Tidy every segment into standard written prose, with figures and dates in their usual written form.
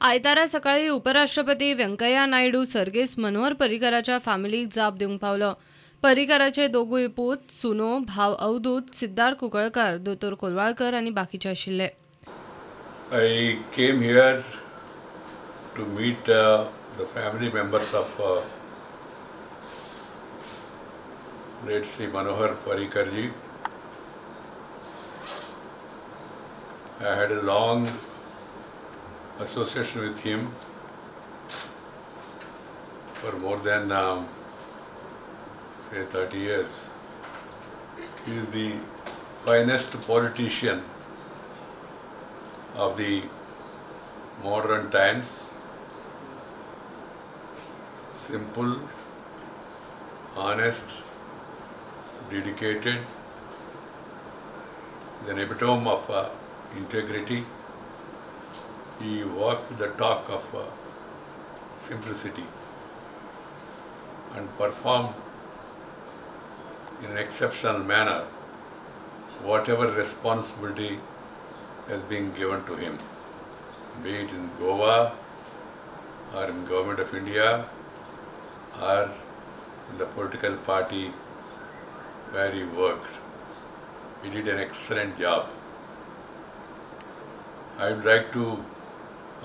आयतारा सकाळी उपराष्ट्रपती व्यंकय्या नायडू सर्गेस मनोहर पर्रीकराच्या फॅमिलीक जाप दिवंक पावलो. पर्रीकराचे दोगूय पूत, सुनो, भाव अवधूत, सिद्धार्थ कुंकळकार, दोतोर कोलवाळकर आनी बाकीचे आशिल्ले. I came here to meet the family members of late Sri Manohar Parrikarji. I had a long association with him for more than say 30 years. He is the finest politician of the modern times. Simple, honest, dedicated, an epitome of integrity. He walked the talk of simplicity and performed in an exceptional manner whatever responsibility has been given to him, be it in Goa or in Government of India or in the political party where he worked. He did an excellent job. I would like to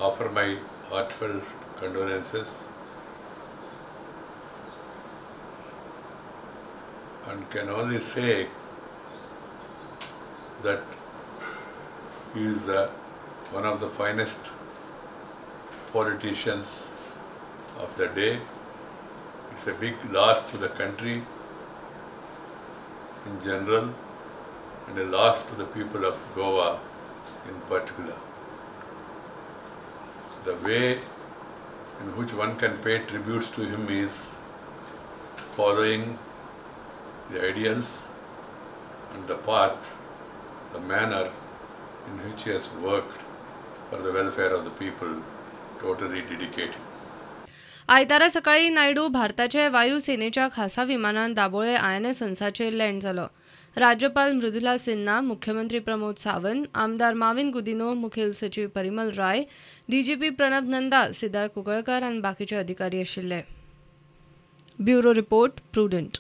offer my heartfelt condolences and can only say that he is one of the finest politicians of the day. It's a big loss to the country in general and a loss to the people of Goa in particular. The way in which one can pay tributes to him is following the ideals and the path, the manner in which he has worked for the welfare of the people, totally dedicated. आयतारा सकाळी नायडू भारताचे वायुसेनेच्या खासा विमानान Dabole INS हंसाचेर land जालो. राज्यपाल मृदुला सिन्हा, मुख्यमंत्री प्रमोद सावंत, आमदार माविन गुदिनो, मुखेल सचिव परिमल राय, DGP प्रणब नंदा, सिद्धार्थ कुंकळकार आनी बाकीचे अधिकारी आशिल्ले. Bureau report, prudent.